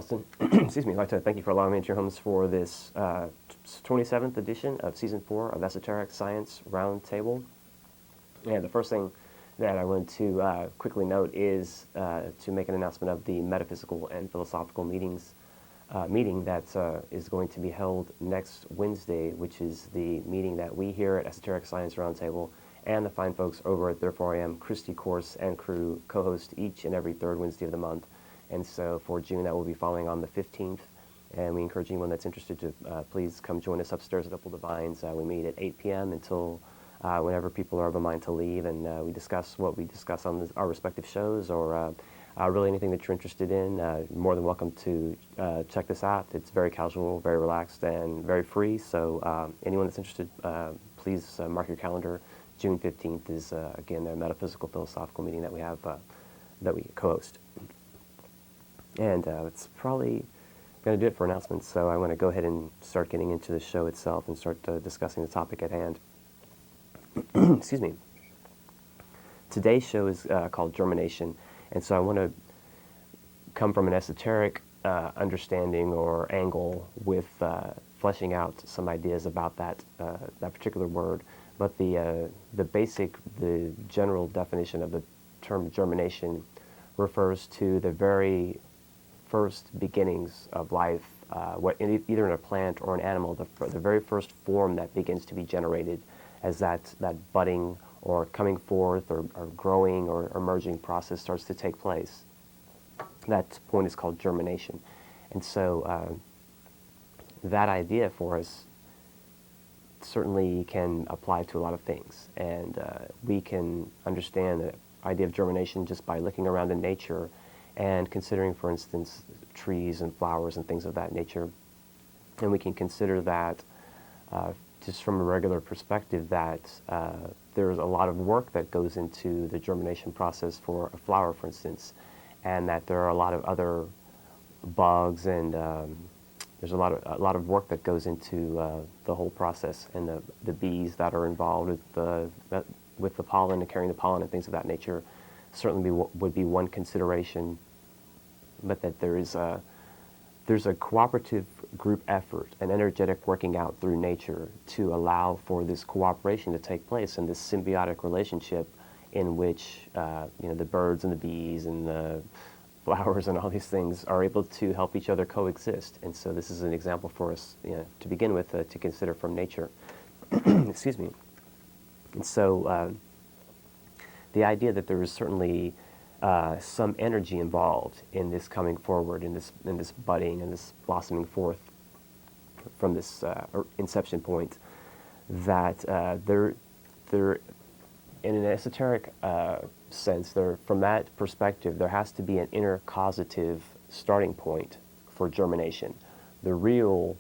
Austin. Excuse me. I'd like to thank you for allowing me into your homes for this 27th edition of Season 4 of Esoteric Science Roundtable. And the first thing that I want to quickly note is to make an announcement of the metaphysical and philosophical meeting that is going to be held next Wednesday, which is the meeting that we here at Esoteric Science Roundtable and the fine folks over at Therefore I Am, Christy Course and crew, co-host each and every third Wednesday of the month. And so for June, that will be following on the 15th. And we encourage anyone that's interested to please come join us upstairs at Opal Divines. We meet at 8 p.m. until whenever people are of a mind to leave, and we discuss what we discuss on our respective shows, or really anything that you're interested in. You're more than welcome to check this out. It's very casual, very relaxed, and very free. So anyone that's interested, please mark your calendar. June 15th is, again, the metaphysical philosophical meeting that we have, that we co-host. And it's probably going to do it for announcements, so I want to go ahead and start getting into the show itself and start discussing the topic at hand. Excuse me. Today's show is called Germination, and so I want to come from an esoteric understanding or angle with fleshing out some ideas about that particular word. But the general definition of the term germination refers to the very first beginnings of life, either in a plant or an animal, the very first form that begins to be generated as that budding or coming forth or growing or emerging process starts to take place. That point is called germination. And so that idea for us certainly can apply to a lot of things. And we can understand the idea of germination just by looking around in nature and considering, for instance, trees and flowers and things of that nature. And we can consider that just from a regular perspective, that there's a lot of work that goes into the germination process for a flower, for instance, and that there are a lot of other bugs, and there's a lot of work that goes into the whole process, and the bees that are involved with the pollen and carrying the pollen and things of that nature certainly would be one consideration. But that there's a cooperative group effort, an energetic working out through nature to allow for this cooperation to take place and this symbiotic relationship in which the birds and the bees and the flowers and all these things are able to help each other coexist. And so this is an example for us, to begin with, to consider from nature. Excuse me. And so the idea that there is certainly some energy involved in this coming forward, in this budding and this blossoming forth from this inception point, that there in an esoteric sense, from that perspective, there has to be an inner causative starting point for germination. The real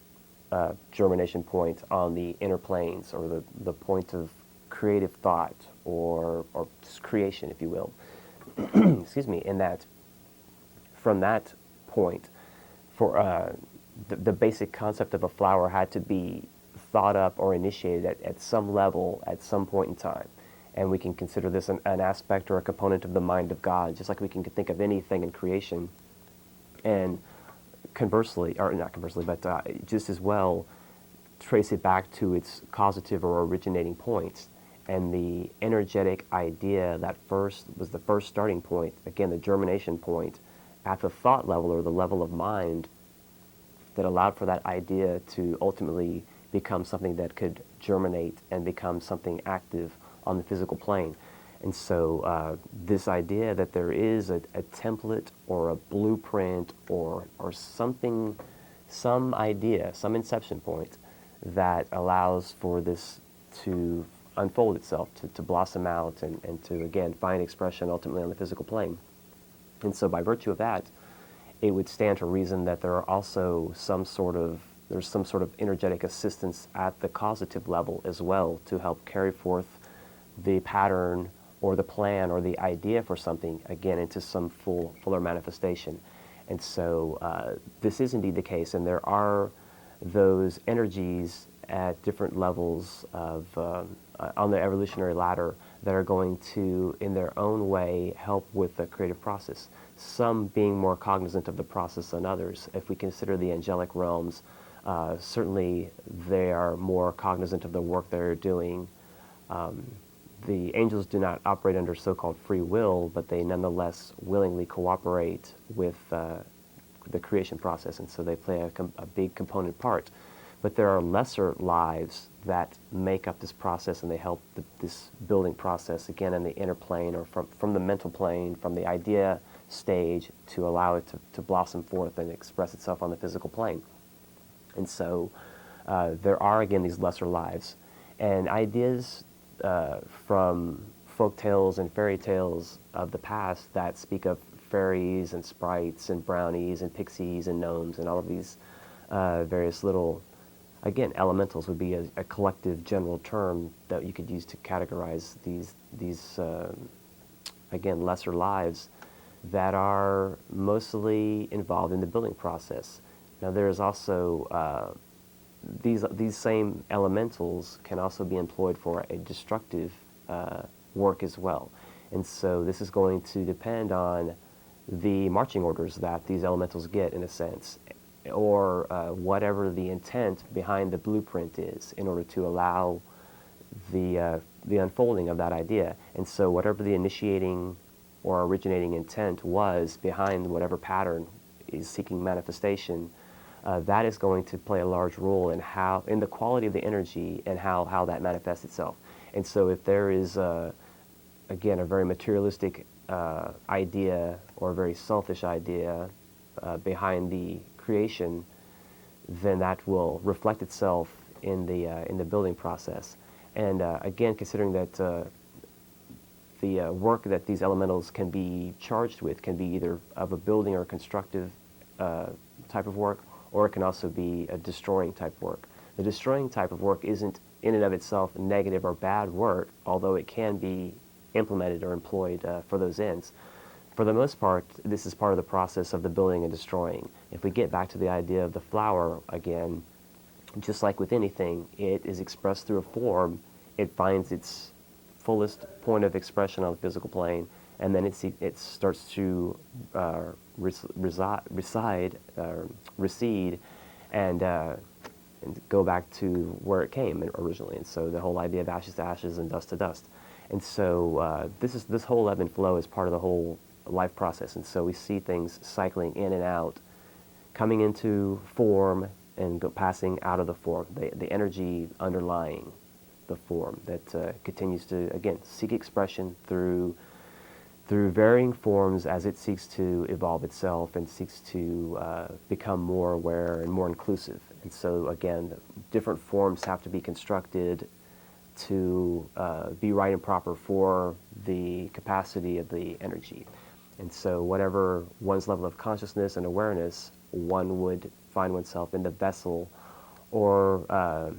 germination point on the inner planes, or the point of creative thought, or just creation, if you will. Excuse me. In that, from that point, for the basic concept of a flower had to be thought up or initiated at some level at some point in time. And we can consider this an aspect or a component of the mind of God, just like we can think of anything in creation. And conversely, or not conversely, but just as well, trace it back to its causative or originating points. And the energetic idea that was the first starting point, again, the germination point, at the thought level or the level of mind that allowed for that idea to ultimately become something that could germinate and become something active on the physical plane. And so this idea that there is a template or a blueprint or something, some idea, some inception point that allows for this to unfold itself, to blossom out and to, again, find expression ultimately on the physical plane. And so by virtue of that, it would stand to reason that there are also there's some sort of energetic assistance at the causative level as well to help carry forth the pattern or the plan or the idea for something, again, into some fuller manifestation. And so this is indeed the case, and there are those energies at different levels of on the evolutionary ladder that are going to, in their own way, help with the creative process. some being more cognizant of the process than others. If we consider the angelic realms, certainly they are more cognizant of the work they're doing. The angels do not operate under so-called free will, but they nonetheless willingly cooperate with the creation process, and so they play a big component part. But there are lesser lives that make up this process, and they help this building process, again, in the inner plane, or from the mental plane, from the idea stage, to allow it to blossom forth and express itself on the physical plane. And so there are, again, these lesser lives. And ideas from folk tales and fairy tales of the past that speak of fairies and sprites and brownies and pixies and gnomes and all of these various little, again, elementals would be a collective general term that you could use to categorize these again, lesser lives that are mostly involved in the building process. Now, there is also these same elementals can also be employed for a destructive work as well. And so this is going to depend on the marching orders that these elementals get, in a sense, or whatever the intent behind the blueprint is in order to allow the unfolding of that idea. And so whatever the initiating or originating intent was behind whatever pattern is seeking manifestation, that is going to play a large role in the quality of the energy and how that manifests itself. And so if there is, again, a very materialistic idea or a very selfish idea behind the creation, then that will reflect itself in the building process. And again, considering that the work that these elementals can be charged with can be either of a building or constructive type of work, or it can also be a destroying type work. The destroying type of work isn't in and of itself negative or bad work, although it can be implemented or employed for those ends. For the most part, this is part of the process of the building and destroying. If we get back to the idea of the flower again, just like with anything, it is expressed through a form. It finds its fullest point of expression on the physical plane, and then it starts to recede, and go back to where it came originally. And so the whole idea of ashes to ashes and dust to dust. And so this whole ebb and flow is part of the whole life process. And so we see things cycling in and out, coming into form and passing out of the form. The energy underlying the form that continues to, again, seek expression through varying forms as it seeks to evolve itself and seeks to become more aware and more inclusive. And so, again, different forms have to be constructed to be right and proper for the capacity of the energy. And so whatever one's level of consciousness and awareness, one would find oneself in the vessel or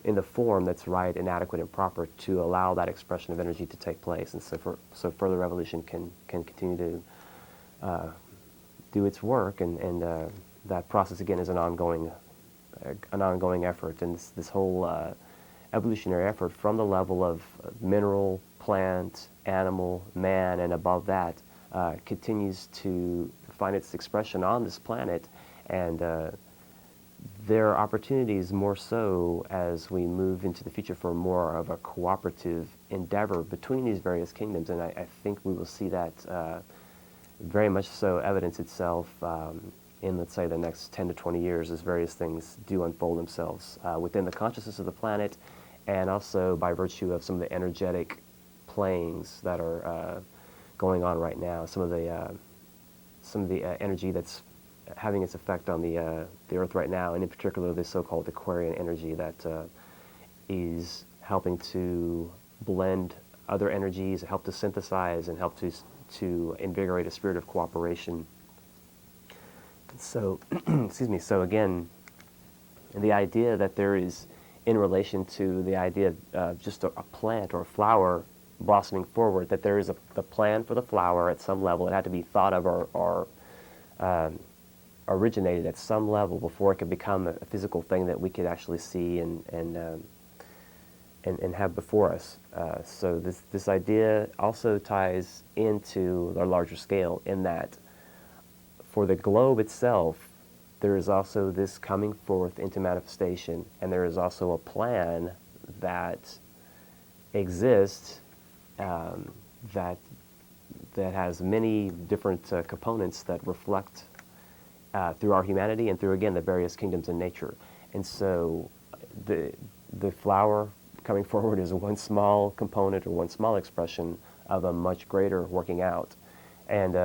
in the form that's right and adequate and proper to allow that expression of energy to take place. And so further evolution can continue to do its work, and that process, again, is an ongoing effort. And this whole evolutionary effort from the level of mineral, plant, animal, man, and above that continues to find its expression on this planet. And there are opportunities more so as we move into the future for more of a cooperative endeavor between these various kingdoms. And I think we will see that very much so evidence itself in, let's say, the next 10 to 20 years as various things do unfold themselves within the consciousness of the planet, and also by virtue of some of the energetic playings that are going on right now. Some of the energy that's having its effect on the Earth right now, and in particular the so-called Aquarian energy that is helping to blend other energies, help to synthesize, and help to invigorate a spirit of cooperation. So, excuse me. So again, the idea that there is, in relation to the idea of just a plant or a flower blossoming forward, that there is the plan for the flower at some level. It had to be thought of or originated at some level before it could become a physical thing that we could actually see and have before us. So this idea also ties into a larger scale in that for the globe itself, there is also this coming forth into manifestation, and there is also a plan that exists that has many different components that reflect through our humanity and through, again, the various kingdoms in nature. And so the flower coming forward is one small component or one small expression of a much greater working out. And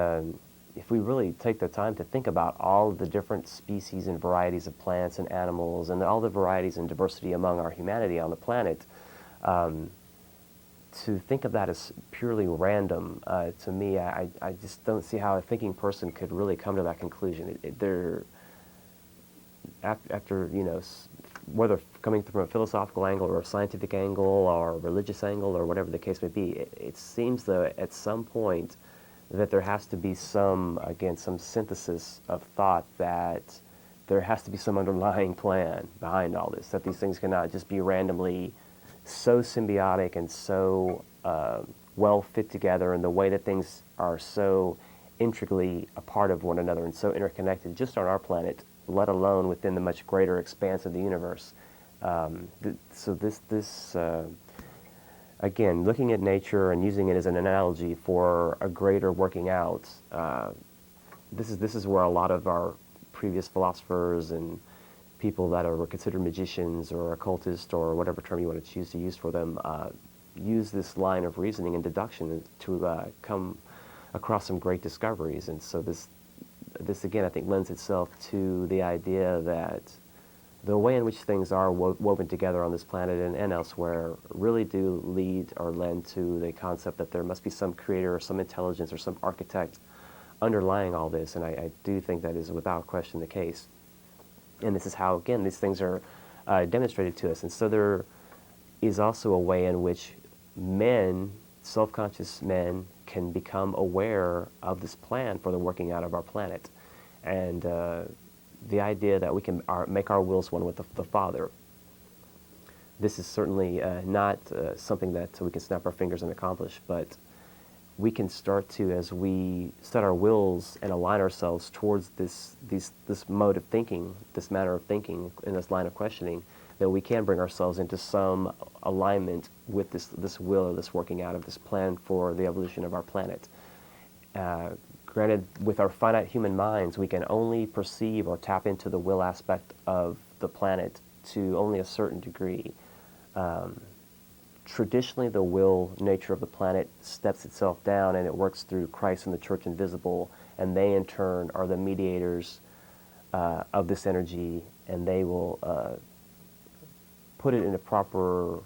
if we really take the time to think about all of the different species and varieties of plants and animals and all the varieties and diversity among our humanity on the planet, to think of that as purely random, to me, I just don't see how a thinking person could really come to that conclusion. After, whether coming from a philosophical angle or a scientific angle or a religious angle or whatever the case may be, it seems though at some point that there has to be some synthesis of thought, that there has to be some underlying plan behind all this, that these things cannot just be randomly so symbiotic and so well fit together, and the way that things are so intricately a part of one another and so interconnected just on our planet, let alone within the much greater expanse of the universe. So this again, looking at nature and using it as an analogy for a greater working out, this is where a lot of our previous philosophers and people that were considered magicians or occultists or whatever term you want to choose to use for them, use this line of reasoning and deduction to come across some great discoveries. And so this again, I think, lends itself to the idea that the way in which things are woven together on this planet and elsewhere really do lead or lend to the concept that there must be some creator or some intelligence or some architect underlying all this. And I do think that is without question the case. And this is how, again, these things are demonstrated to us. And so there is also a way in which men, self-conscious men, can become aware of this plan for the working out of our planet. And the idea that we can make our wills one with the Father. This is certainly not something that we can snap our fingers and accomplish, but we can start to, as we set our wills and align ourselves towards this mode of thinking, this manner of thinking, in this line of questioning, that we can bring ourselves into some alignment with this will or this working out of this plan for the evolution of our planet. Granted, with our finite human minds, we can only perceive or tap into the will aspect of the planet to only a certain degree. Traditionally, the will nature of the planet steps itself down, and it works through Christ and the Church Invisible, and they in turn are the mediators of this energy, and they will put it in a proper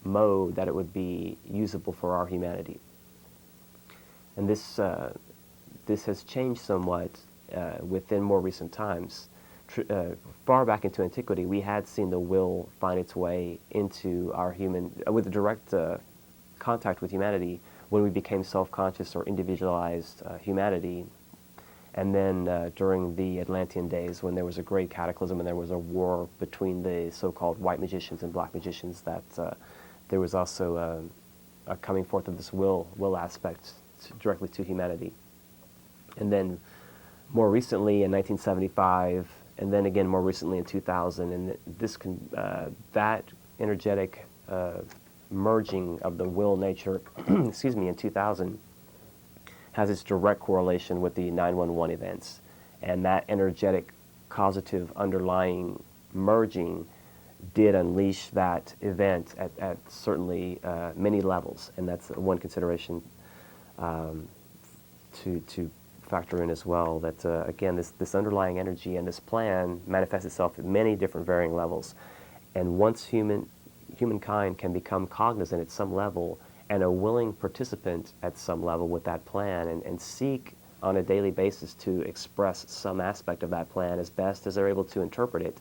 mode that it would be usable for our humanity. And this has changed somewhat within more recent times. Far back into antiquity, we had seen the will find its way into our with a direct contact with humanity when we became self-conscious or individualized humanity. And then during the Atlantean days, when there was a great cataclysm and there was a war between the so-called white magicians and black magicians, that there was also a coming forth of this will aspect directly to humanity. And then more recently in 1975, and then again more recently in 2000, and that energetic merging of the will nature, excuse me, in 2000 has its direct correlation with the 9/11 events. And that energetic causative underlying merging did unleash that event at certainly many levels. And that's one consideration to factor in as well, that again, this underlying energy and this plan manifests itself at many different varying levels. And once humankind can become cognizant at some level and a willing participant at some level with that plan, and seek on a daily basis to express some aspect of that plan as best as they're able to interpret it,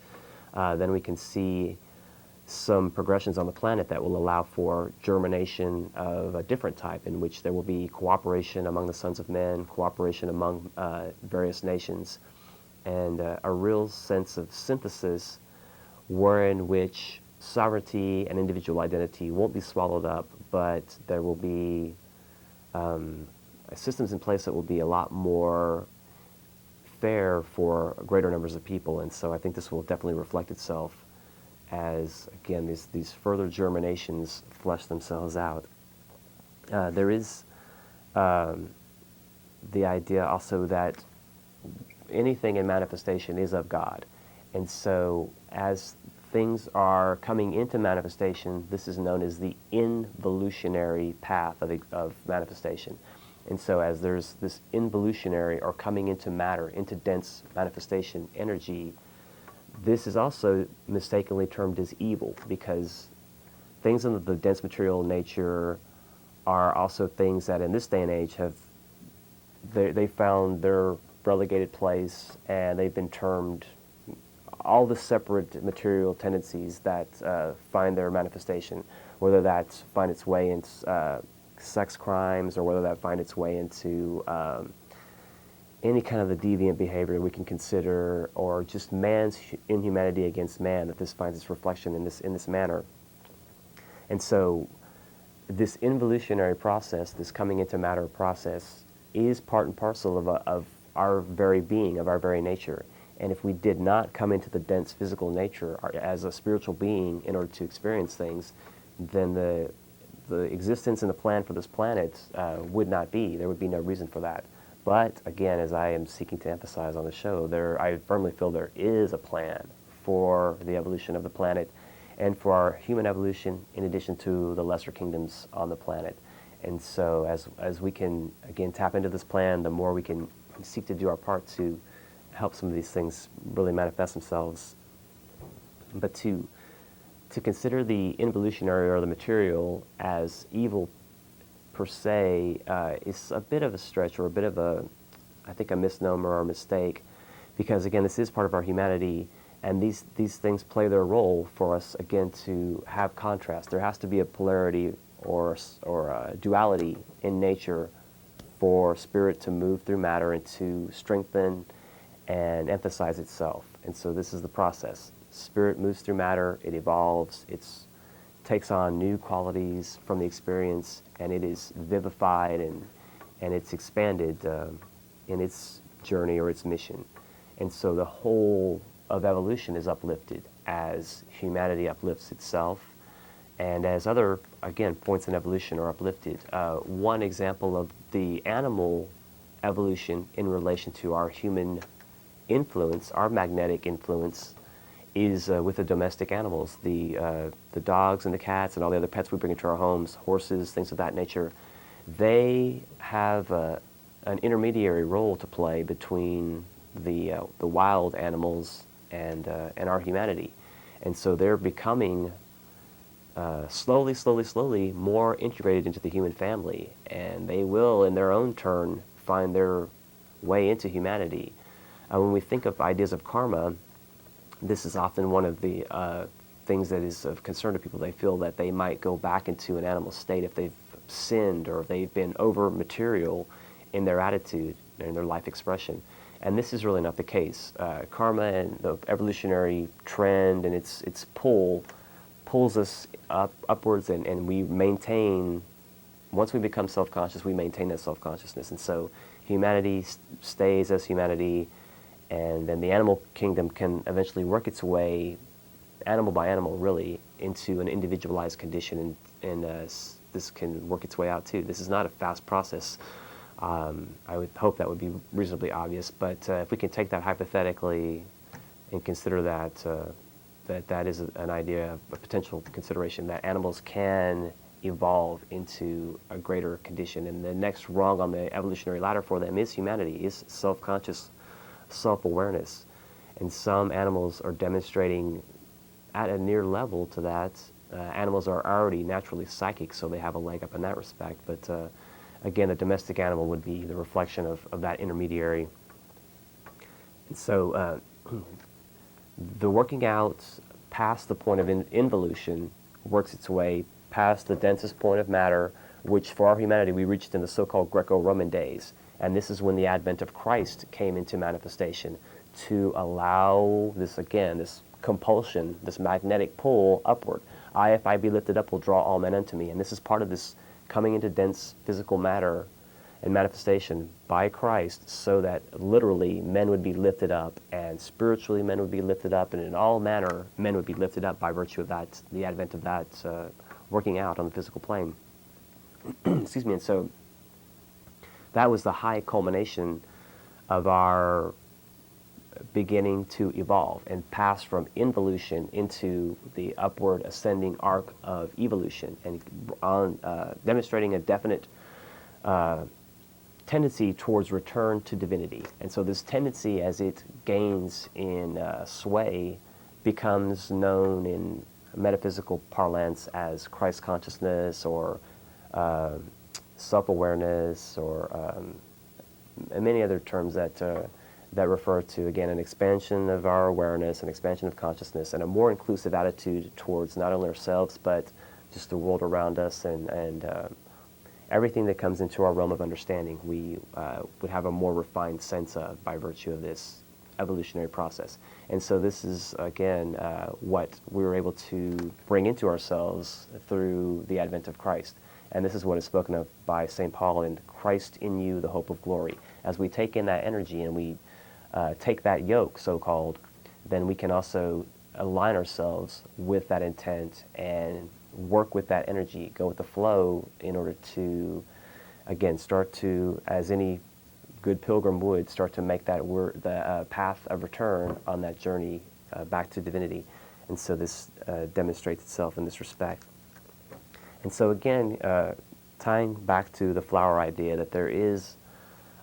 then we can see some progressions on the planet that will allow for germination of a different type, in which there will be cooperation among the sons of men, cooperation among various nations, and a real sense of synthesis wherein which sovereignty and individual identity won't be swallowed up, but there will be systems in place that will be a lot more fair for greater numbers of people. And so I think this will definitely reflect itself as, again, these further germinations flesh themselves out. There is the idea also that anything in manifestation is of God. And so as things are coming into manifestation, this is known as the involutionary path of manifestation. And so as there's this involutionary or coming into matter, into dense manifestation energy, this is also mistakenly termed as evil, because things in the dense material nature are also things that in this day and age they found their relegated place, and they've been termed all the separate material tendencies that find their manifestation, whether that find its way into sex crimes, or whether that find its way into any kind of the deviant behavior we can consider, or just man's inhumanity against man, that this finds its reflection in this manner. And so this involutionary process, this coming into matter process, is part and parcel of our very being, of our very nature. And if we did not come into the dense physical nature as a spiritual being in order to experience things, then the existence and the plan for this planet would not be. There would be no reason for that. But again, as I am seeking to emphasize on the show, I firmly feel there is a plan for the evolution of the planet and for our human evolution, in addition to the lesser kingdoms on the planet. And so as we can, again, tap into this plan, the more we can seek to do our part to help some of these things really manifest themselves. But to consider the involutionary or the material as evil per se is a bit of a stretch, or a bit of I think a misnomer or a mistake, because again, this is part of our humanity, and these things play their role for us, again, to have contrast. There has to be a polarity or a duality in nature for spirit to move through matter and to strengthen and emphasize itself. And so this is the process. Spirit moves through matter, it evolves, it takes on new qualities from the experience, and it is vivified and it's expanded in its journey or its mission. And so the whole of evolution is uplifted as humanity uplifts itself, and as other, again, points in evolution are uplifted. One example of the animal evolution in relation to our human influence, our magnetic influence, is with the domestic animals, the dogs and the cats and all the other pets we bring into our homes, horses, things of that nature. They have an intermediary role to play between the wild animals and our humanity. And so they're becoming slowly more integrated into the human family, and they will in their own turn find their way into humanity. When we think of ideas of karma, this is often one of the things that is of concern to people. They feel that they might go back into an animal state if they've sinned or if they've been over material in their attitude and in their life expression. And this is really not the case. Karma and the evolutionary trend and its pull pulls us upwards, and we maintain, once we become self-conscious, we maintain that self-consciousness. And so humanity stays as humanity, and then the animal kingdom can eventually work its way, animal by animal really, into an individualized condition, and this can work its way out too. This is not a fast process. I would hope that would be reasonably obvious, but if we can take that hypothetically and consider that that is an idea, a potential consideration, that animals can evolve into a greater condition, and the next rung on the evolutionary ladder for them is humanity, is self-conscious self-awareness. And some animals are demonstrating at a near level to that. Animals are already naturally psychic, so they have a leg up in that respect. But again, a domestic animal would be the reflection of that intermediary. And so the working out past the point of involution works its way past the densest point of matter, which for our humanity we reached in the so-called Greco-Roman days. And this is when the advent of Christ came into manifestation to allow this, again, this compulsion, this magnetic pull upward. If I be lifted up, will draw all men unto me. And this is part of this coming into dense physical matter and manifestation by Christ, so that literally men would be lifted up, and spiritually men would be lifted up, and in all manner men would be lifted up by virtue of that, the advent of that working out on the physical plane. Excuse me. And so that was the high culmination of our beginning to evolve and pass from involution into the upward ascending arc of evolution, and on demonstrating a definite tendency towards return to divinity. And so this tendency, as it gains in sway, becomes known in metaphysical parlance as Christ consciousness, or self-awareness, or many other terms that that refer to, again, an expansion of our awareness, an expansion of consciousness, and a more inclusive attitude towards not only ourselves, but just the world around us, and everything that comes into our realm of understanding. We would have a more refined sense of by virtue of this evolutionary process. And so this is, again, what we were able to bring into ourselves through the advent of Christ. And this is what is spoken of by St. Paul in Christ in you, the hope of glory. As we take in that energy and we take that yoke, so-called, then we can also align ourselves with that intent and work with that energy, go with the flow, in order to, again, start to, as any good pilgrim would, start to make that the path of return on that journey back to divinity. And so this demonstrates itself in this respect. And so again, tying back to the flower idea, that there is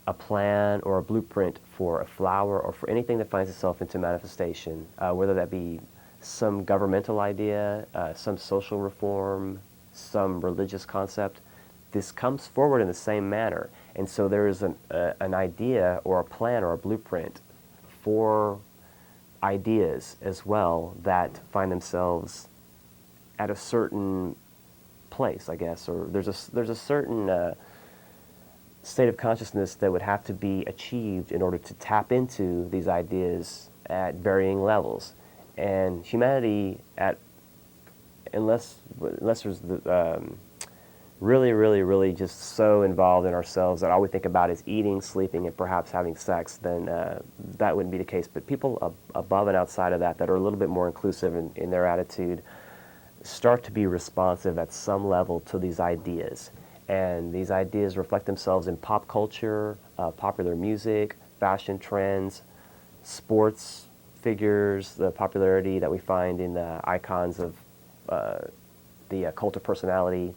a plan or a blueprint for a flower or for anything that finds itself into manifestation, whether that be some governmental idea, some social reform, some religious concept. This comes forward in the same manner. And so there is an idea or a plan or a blueprint for ideas as well that find themselves at a certain place, I guess, or there's a certain state of consciousness that would have to be achieved in order to tap into these ideas at varying levels. And humanity, unless there's the really just so involved in ourselves that all we think about is eating, sleeping, and perhaps having sex, then that wouldn't be the case. But people above and outside of that are a little bit more inclusive in their attitude start to be responsive at some level to these ideas. And these ideas reflect themselves in pop culture, popular music, fashion trends, sports figures, the popularity that we find in the icons of the cult of personality.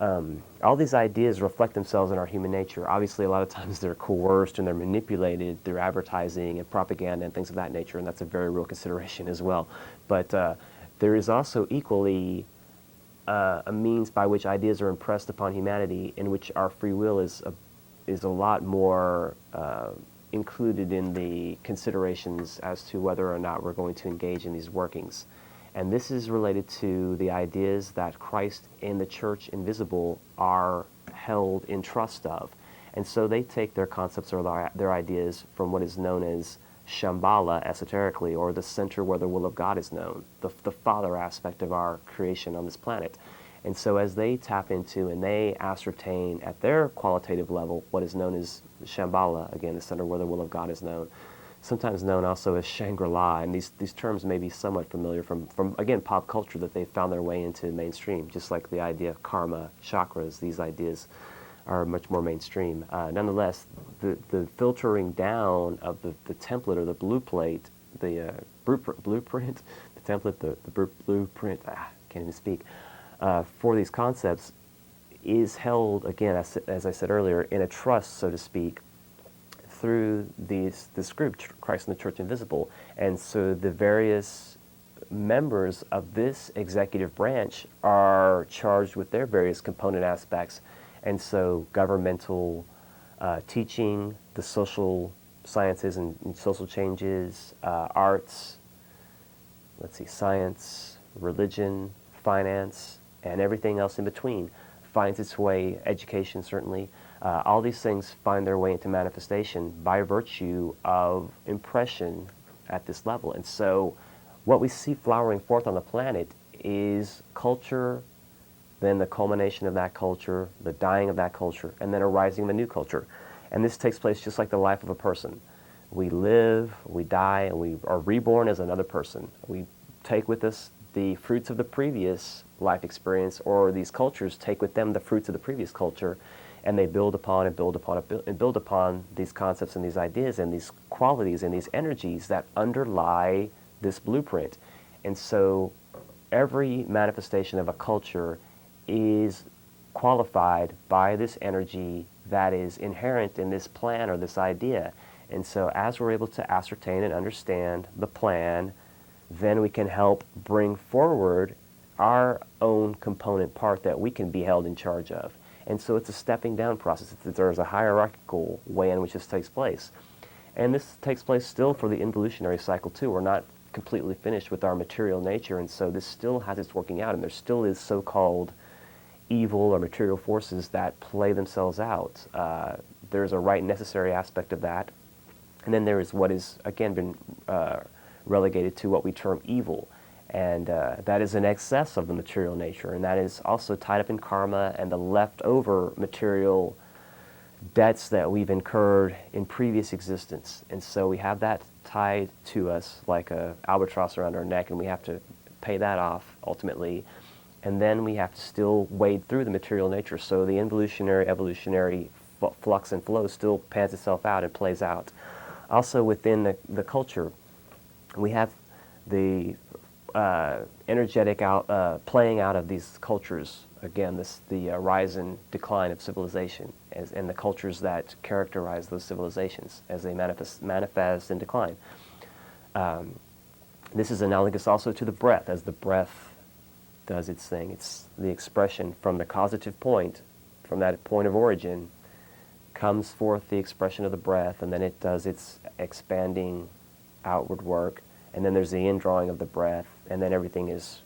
All these ideas reflect themselves in our human nature. Obviously, a lot of times they're coerced and they're manipulated through advertising and propaganda and things of that nature, and that's a very real consideration as well. But there is also equally a means by which ideas are impressed upon humanity, in which our free will is a lot more included in the considerations as to whether or not we're going to engage in these workings. And this is related to the ideas that Christ and the Church invisible are held in trust of. And so they take their concepts or their ideas from what is known as Shambhala esoterically, or the center where the will of God is known, the Father aspect of our creation on this planet. And so as they tap into and they ascertain at their qualitative level what is known as Shambhala, again, the center where the will of God is known, sometimes known also as Shangri-La, and these terms may be somewhat familiar from again, pop culture, that they've found their way into mainstream, just like the idea of karma, chakras. These ideas are much more mainstream. Nonetheless, the filtering down of the template or the blueprint, the template, the blueprint, can't even speak, for these concepts is held, again, as I said earlier, in a trust, so to speak, through this group, Christ and the Church Invisible. And so the various members of this executive branch are charged with their various component aspects. And so governmental teaching, the social sciences and social changes, arts, science, religion, finance, and everything else in between finds its way, education certainly, all these things find their way into manifestation by virtue of impression at this level. And so what we see flowering forth on the planet is culture then the culmination of that culture, the dying of that culture, and then a rising of a new culture. And this takes place just like the life of a person. We live, we die, and we are reborn as another person. We take with us the fruits of the previous life experience, or these cultures take with them the fruits of the previous culture, and they build upon and build upon and build upon these concepts and these ideas and these qualities and these energies that underlie this blueprint. And so every manifestation of a culture is qualified by this energy that is inherent in this plan or this idea. And so as we're able to ascertain and understand the plan, then we can help bring forward our own component part that we can be held in charge of. And so it's a stepping down process. There's a hierarchical way in which this takes place. And this takes place still for the involutionary cycle too. We're not completely finished with our material nature, and so this still has its working out, and there still is so-called evil or material forces that play themselves out. There's a right and necessary aspect of that, and then there is what is, again, been relegated to what we term evil. And that is an excess of the material nature, and that is also tied up in karma and the leftover material debts that we've incurred in previous existence. And so we have that tied to us like a albatross around our neck, and we have to pay that off ultimately. And then we have to still wade through the material nature. So the involutionary, evolutionary flux and flow still pans itself out and plays out. Also within the culture, we have the energetic playing out of these cultures. Again, the rise and decline of civilization and the cultures that characterize those civilizations as they manifest and decline. This is analogous also to the breath. As the breath does its thing, it's the expression from the causative point, from that point of origin, comes forth the expression of the breath, and then it does its expanding outward work, and then there's the indrawing of the breath, and then everything is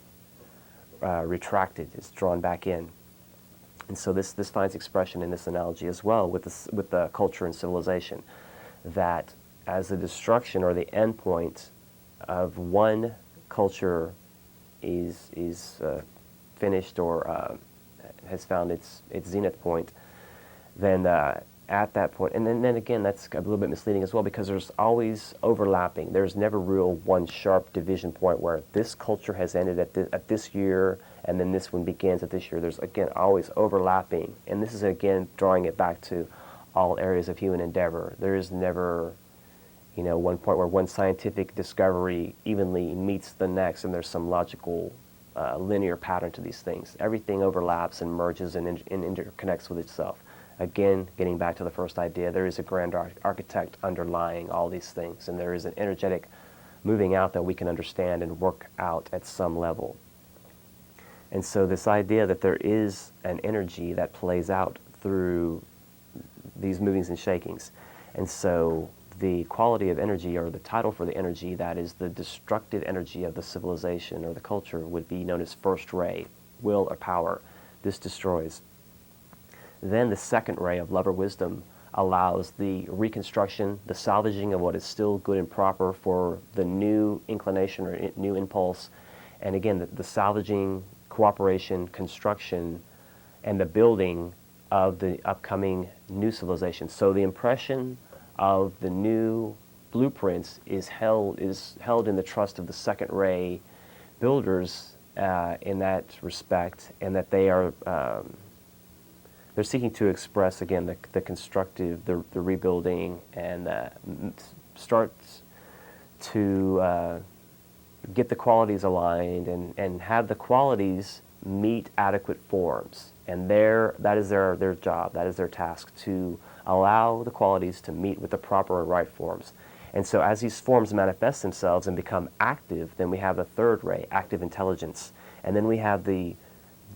retracted, it's drawn back in. And so this finds expression in this analogy as well with the culture and civilization, that as the destruction or the end point of one culture is finished or has found its zenith point, then at that point, and then again, that's a little bit misleading as well, because there's always overlapping. There's never real one sharp division point where this culture has ended at this year, and then this one begins at this year. There's, again, always overlapping. And this is, again, drawing it back to all areas of human endeavor. There is never, one point where one scientific discovery evenly meets the next, and there's some logical linear pattern to these things. Everything overlaps and merges and interconnects with itself. Again, getting back to the first idea, there is a grand architect underlying all these things, and there is an energetic moving out that we can understand and work out at some level. And so this idea that there is an energy that plays out through these movings and shakings. And so the quality of energy, or the title for the energy that is the destructive energy of the civilization or the culture, would be known as first ray, will or power. This destroys. Then the second ray of love or wisdom allows the reconstruction, the salvaging of what is still good and proper for the new inclination or new impulse. And again, the salvaging, cooperation, construction, and the building of the upcoming new civilization. So the impression of the new blueprints is held in the trust of the second ray builders in that respect, and that they are they're seeking to express, again, the constructive, the rebuilding, and start to get the qualities aligned and have the qualities meet adequate forms. And that is their job, that is their task, to allow the qualities to meet with the proper and right forms. And so as these forms manifest themselves and become active, then we have the third ray, active intelligence. And then we have the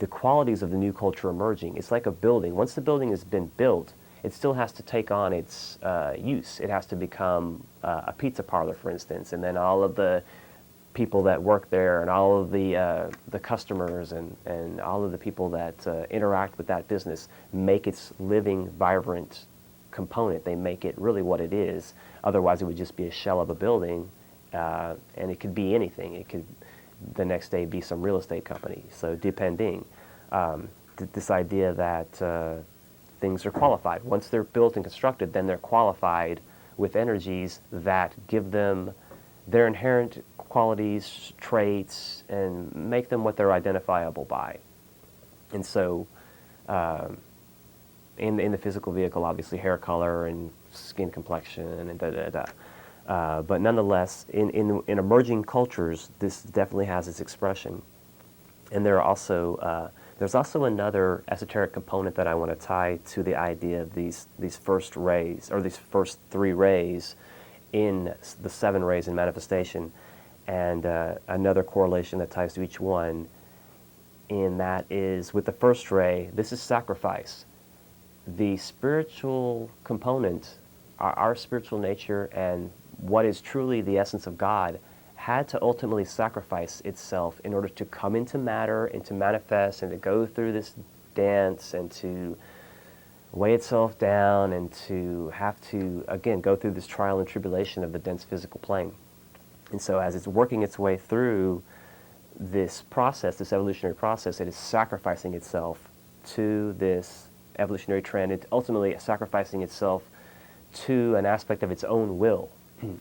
qualities of the new culture emerging. It's like a building. Once the building has been built, it still has to take on its use. It has to become a pizza parlor, for instance, and then all of the people that work there and all of the customers and all of the people that interact with that business make its living, vibrant component. They make it really what it is. Otherwise, it would just be a shell of a building, and it could be anything. It could the next day be some real estate company. So depending. this idea that things are qualified. Once they're built and constructed, then they're qualified with energies that give them their inherent qualities, traits, and make them what they're identifiable by. And so, in the physical vehicle, obviously hair color and skin complexion and da da da. But nonetheless, in emerging cultures, this definitely has its expression. And there's also another esoteric component that I want to tie to the idea of these first rays, or these first 3 rays in the 7 rays in manifestation, and another correlation that ties to each one, and that is with the first ray, this is sacrifice. The spiritual component, our spiritual nature and what is truly the essence of God, had to ultimately sacrifice itself in order to come into matter and to manifest and to go through this dance and to weigh itself down and to have to, again, go through this trial and tribulation of the dense physical plane. And so as it's working its way through this process, this evolutionary process, it is sacrificing itself to this evolutionary trend, and ultimately sacrificing itself to an aspect of its own will.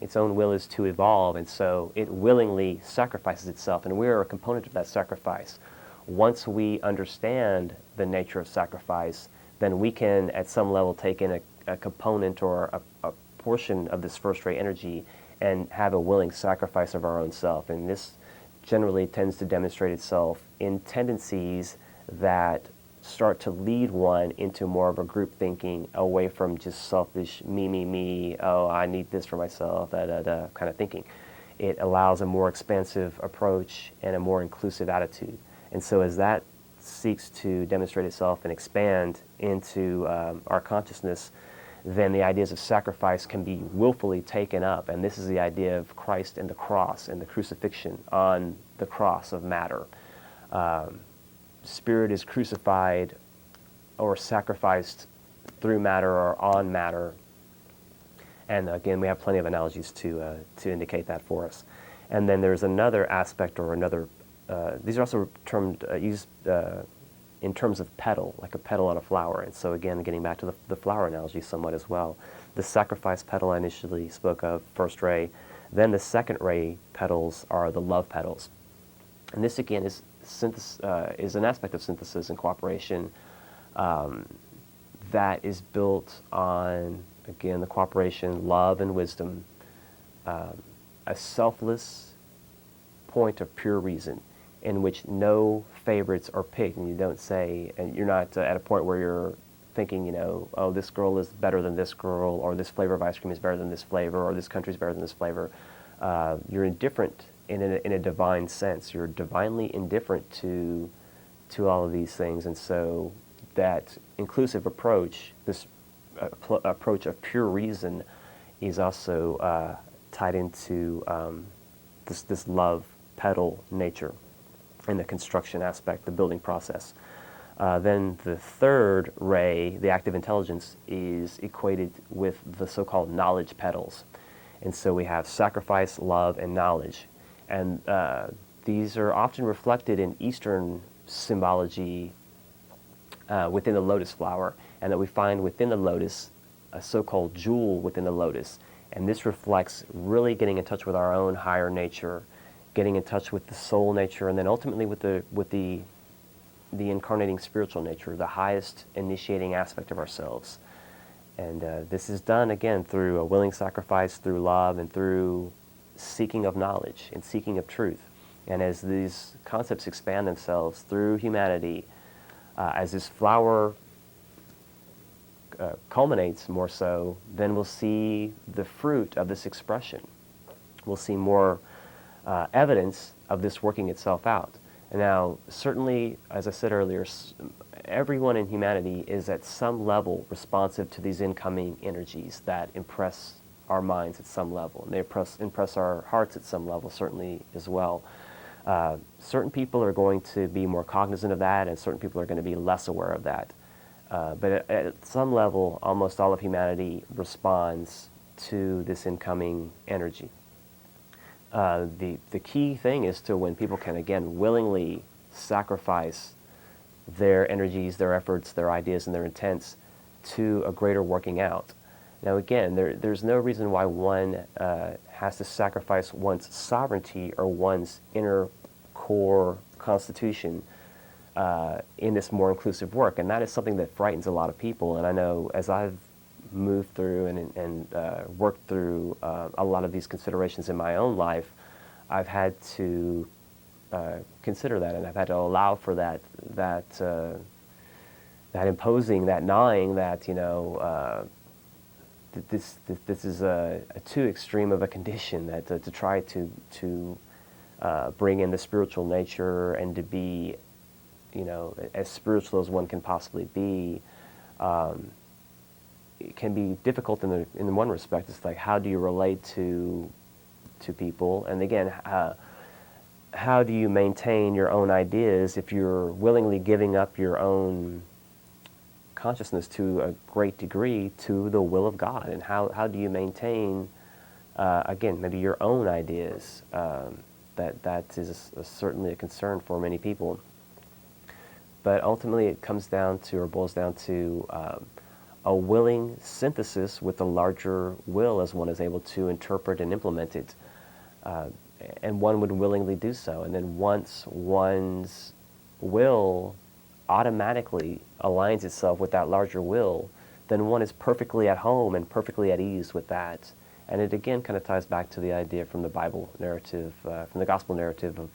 Its own will is to evolve, and so it willingly sacrifices itself, and we are a component of that sacrifice. Once we understand the nature of sacrifice, then we can, at some level, take in a component or a portion of this first ray energy and have a willing sacrifice of our own self. And this generally tends to demonstrate itself in tendencies that start to lead one into more of a group thinking, away from just selfish me, oh, I need this for myself, kind of thinking. It allows a more expansive approach and a more inclusive attitude. And so as that seeks to demonstrate itself and expand into our consciousness, then the ideas of sacrifice can be willfully taken up. And this is the idea of Christ and the cross and the crucifixion on the cross of matter. Spirit is crucified or sacrificed through matter or on matter. And again, we have plenty of analogies to indicate that for us. And then there's another aspect or another, these are also termed, used in terms of petal, like a petal on a flower. And so again, getting back to the flower analogy somewhat as well. The sacrifice petal I initially spoke of, first ray. Then the second ray petals are the love petals. And this again is an aspect of synthesis and cooperation that is built on, again, the cooperation, love, and wisdom, a selfless point of pure reason in which no favorites are picked, and you don't say, and you're not at a point where you're thinking, oh, this girl is better than this girl, or this flavor of ice cream is better than this flavor, or this country is better than this flavor. You're indifferent in a divine sense. You're divinely indifferent to all of these things, and so that inclusive approach, this approach of pure reason, is also tied into this love petal nature and the construction aspect, the building process. Then the third ray, the active intelligence, is equated with the so-called knowledge petals. And so we have sacrifice, love, and knowledge. And these are often reflected in Eastern symbology within the lotus flower, and that we find within the lotus a so-called jewel within the lotus. And this reflects really getting in touch with our own higher nature, getting in touch with the soul nature, and then ultimately with the incarnating spiritual nature, the highest initiating aspect of ourselves. And this is done, again, through a willing sacrifice, through love, and through seeking of knowledge and seeking of truth. And as these concepts expand themselves through humanity, as this flower culminates more so, then we'll see the fruit of this expression. We'll see more evidence of this working itself out. And now, certainly, as I said earlier, everyone in humanity is at some level responsive to these incoming energies that impress our minds at some level, and they impress our hearts at some level, certainly as well. Certain people are going to be more cognizant of that, and certain people are going to be less aware of that. But at some level, almost all of humanity responds to this incoming energy. The key thing is to when people can, again, willingly sacrifice their energies, their efforts, their ideas, and their intents to a greater working out. Now, again, there's no reason why one has to sacrifice one's sovereignty or one's inner core constitution in this more inclusive work, and that is something that frightens a lot of people. And I know as I've moved through and worked through a lot of these considerations in my own life, I've had to consider that, and I've had to allow for that imposing, that gnawing, that this is a too extreme of a condition, that to try to bring in the spiritual nature and to be, as spiritual as one can possibly be. It can be difficult in one respect. It's like, how do you relate to people? And again, how do you maintain your own ideas if you're willingly giving up your own consciousnness to a great degree to the will of God? And how do you maintain, again, maybe your own ideas? That is certainly a concern for many people. But ultimately it comes down to, or boils down to, a willing synthesis with the larger will as one is able to interpret and implement it. And one would willingly do so. And then once one's will automatically aligns itself with that larger will, then one is perfectly at home and perfectly at ease with that. And it again kind of ties back to the idea from the Bible narrative, from the gospel narrative of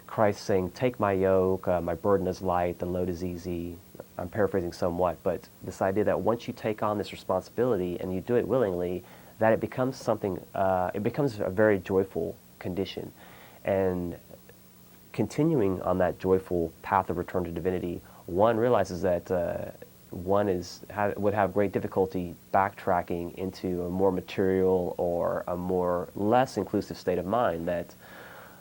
Christ saying, "Take my yoke, my burden is light, the load is easy." I'm paraphrasing somewhat, but this idea that once you take on this responsibility and you do it willingly, that it becomes something, it becomes a very joyful condition. And continuing on that joyful path of return to divinity, one realizes that one would have great difficulty backtracking into a more material or a more less inclusive state of mind, that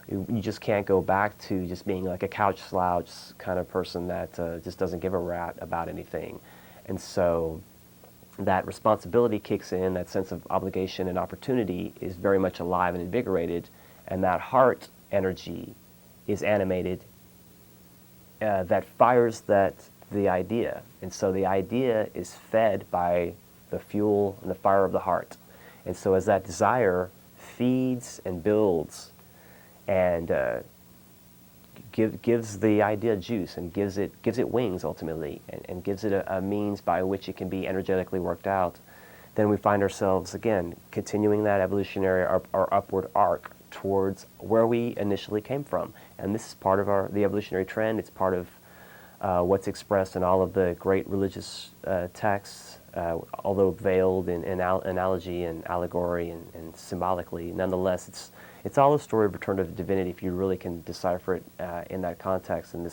you just can't go back to just being like a couch slouch kind of person that just doesn't give a rat about anything. And so that responsibility kicks in, that sense of obligation and opportunity is very much alive and invigorated, and that heart energy is animated, that fires the idea. And so the idea is fed by the fuel and the fire of the heart. And so as that desire feeds and builds and gives the idea juice and gives it wings ultimately, and gives it a means by which it can be energetically worked out, then we find ourselves again continuing that evolutionary or upward arc towards where we initially came from. And this is part of the evolutionary trend. It's part of what's expressed in all of the great religious texts, although veiled in analogy and allegory and symbolically. Nonetheless, it's all a story of return to divinity if you really can decipher it in that context. And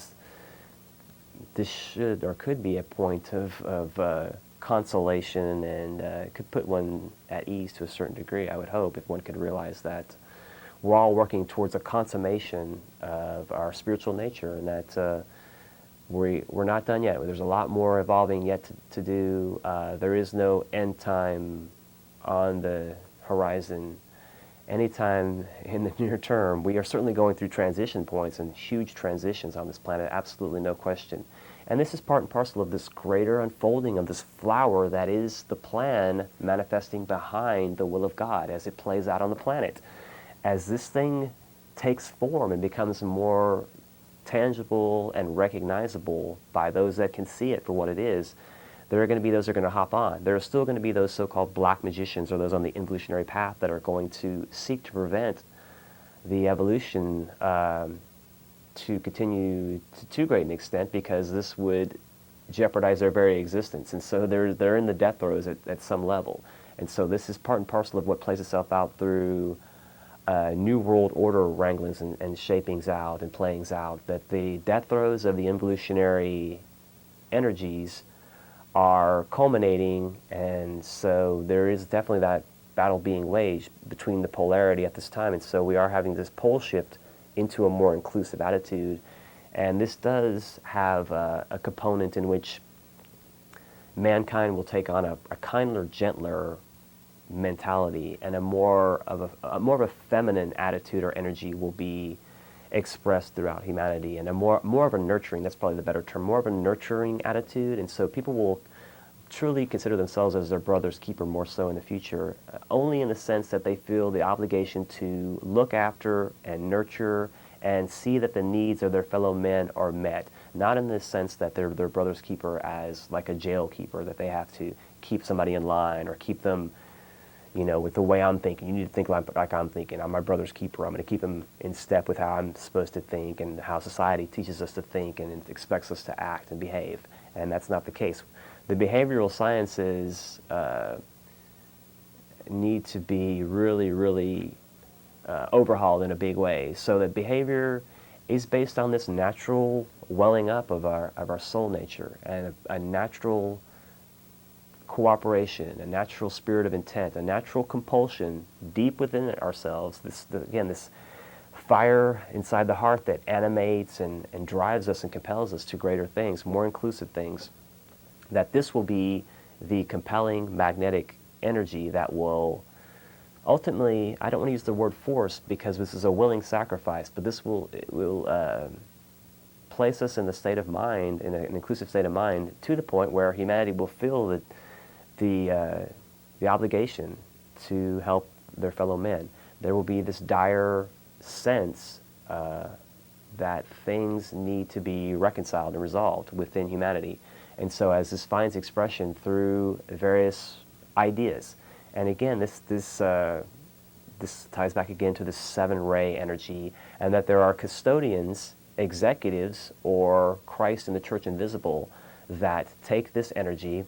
this should or could be a point of consolation, and could put one at ease to a certain degree, I would hope, if one could realize that we're all working towards a consummation of our spiritual nature, and that we're not done yet. There's a lot more evolving yet to do. There is no end time on the horizon anytime in the near term. We are certainly going through transition points and huge transitions on this planet, absolutely no question. And this is part and parcel of this greater unfolding of this flower that is the plan manifesting behind the will of God as it plays out on the planet. As this thing takes form and becomes more tangible and recognizable by those that can see it for what it is, there are going to be those that are going to hop on. There are still going to be those so-called black magicians, or those on the involutionary path, that are going to seek to prevent the evolution to continue to too great an extent, because this would jeopardize their very existence. And so they're in the death throes at some level. And so this is part and parcel of what plays itself out through New World Order wranglings and shapings out and playings out, that the death throes of the involutionary energies are culminating, and so there is definitely that battle being waged between the polarity at this time. And so we are having this pole shift into a more inclusive attitude, and this does have a component in which mankind will take on a kinder, gentler mentality, and a more of a feminine attitude or energy will be expressed throughout humanity, and a more of a nurturing, that's probably the better term, more of a nurturing attitude. And so people will truly consider themselves as their brother's keeper more so in the future, only in the sense that they feel the obligation to look after and nurture and see that the needs of their fellow men are met, not in the sense that they're their brother's keeper as like a jail keeper, that they have to keep somebody in line or keep them, with the way I'm thinking. You need to think like I'm thinking. I'm my brother's keeper. I'm going to keep him in step with how I'm supposed to think and how society teaches us to think and expects us to act and behave. And that's not the case. The behavioral sciences need to be really, really overhauled in a big way, so that behavior is based on this natural welling up of our soul nature, and a natural cooperation, a natural spirit of intent, a natural compulsion deep within ourselves. This fire inside the heart that animates and drives us and compels us to greater things, more inclusive things. That this will be the compelling magnetic energy that will ultimately, I don't want to use the word force because this is a willing sacrifice, but this will place us in the state of mind, in an inclusive state of mind, to the point where humanity will feel that the obligation to help their fellow men. There will be this dire sense that things need to be reconciled and resolved within humanity. And so as this finds expression through various ideas, and again, this ties back again to this seven-ray energy, and that there are custodians, executives, or Christ in the Church Invisible, that take this energy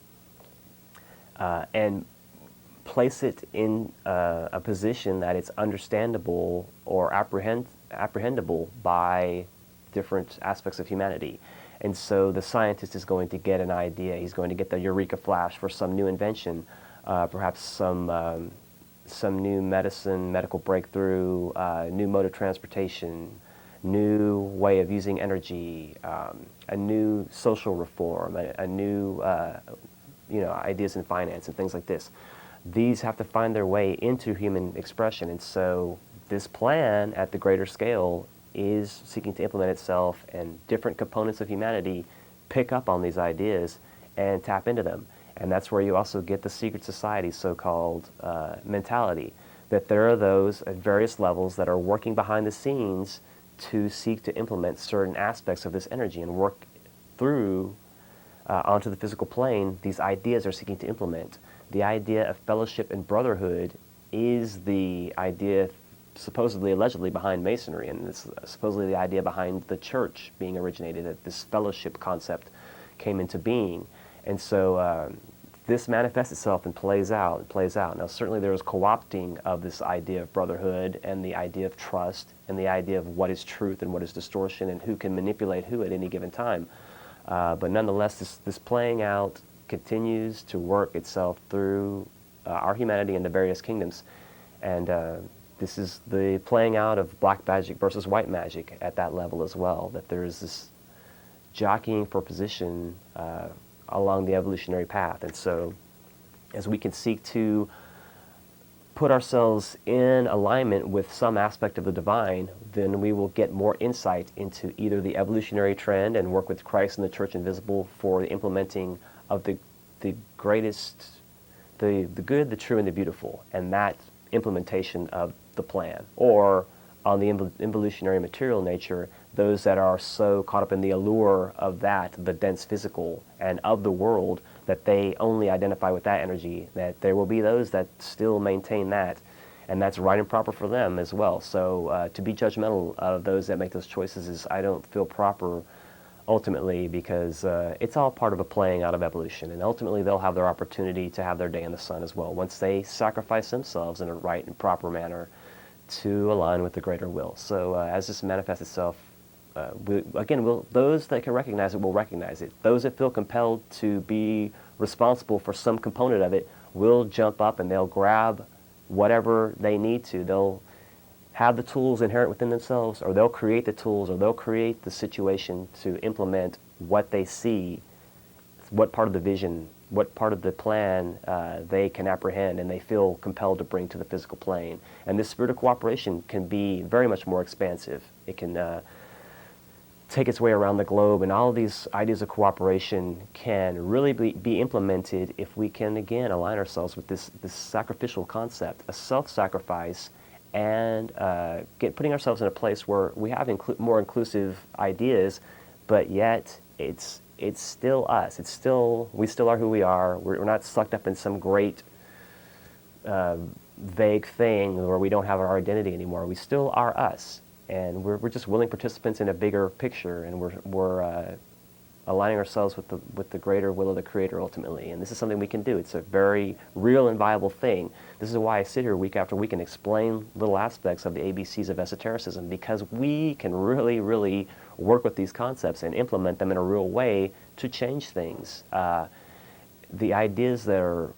and place it in a position that it's understandable or apprehendable by different aspects of humanity. And so the scientist is going to get an idea. He's going to get the eureka flash for some new invention, perhaps some new medical breakthrough, new mode of transportation, new way of using energy, a new social reform, a new ideas in finance and things like this. These have to find their way into human expression, and so this plan at the greater scale is seeking to implement itself, and different components of humanity pick up on these ideas and tap into them. And that's where you also get the secret society so-called mentality, that there are those at various levels that are working behind the scenes to seek to implement certain aspects of this energy and work through onto the physical plane. These ideas are seeking to implement. The idea of fellowship and brotherhood is the idea supposedly, allegedly, behind Masonry, and it's supposedly the idea behind the church being originated, that this fellowship concept came into being. And so this manifests itself and plays out. Now certainly there is co-opting of this idea of brotherhood and the idea of trust and the idea of what is truth and what is distortion and who can manipulate who at any given time. But nonetheless, this playing out continues to work itself through our humanity and the various kingdoms. And this is the playing out of black magic versus white magic at that level as well, that there is this jockeying for position along the evolutionary path. And so as we can seek to put ourselves in alignment with some aspect of the divine, then we will get more insight into either the evolutionary trend and work with Christ and the Church Invisible for the implementing of the greatest, the good, the true, and the beautiful, and that implementation of the plan. Or on the involutionary material nature, those that are so caught up in the allure of that, the dense physical, and of the world, that they only identify with that energy, that there will be those that still maintain that, and that's right and proper for them as well. So to be judgmental of those that make those choices is, I don't feel proper ultimately, because it's all part of a playing out of evolution, and ultimately they'll have their opportunity to have their day in the sun as well, once they sacrifice themselves in a right and proper manner to align with the greater will. So as this manifests itself, those that can recognize it will recognize it. Those that feel compelled to be responsible for some component of it will jump up and they'll grab whatever they need to. They'll have the tools inherent within themselves, or they'll create the tools, or they'll create the situation to implement what they see, what part of the vision what part of the plan they can apprehend and they feel compelled to bring to the physical plane. And this spirit of cooperation can be very much more expansive. It can take its way around the globe, and all of these ideas of cooperation can really be implemented if we can, again, align ourselves with this sacrificial concept, a self-sacrifice, and putting ourselves in a place where we have more inclusive ideas, but yet it's still us. We still are who we are. We're not sucked up in some great vague thing where we don't have our identity anymore. We still are us. And we're just willing participants in a bigger picture, and we're aligning ourselves with the greater will of the Creator ultimately. And this is something we can do. It's a very real and viable thing. This is why I sit here week after week and explain little aspects of the ABCs of esotericism, because we can really, really work with these concepts and implement them in a real way to change things. The ideas that are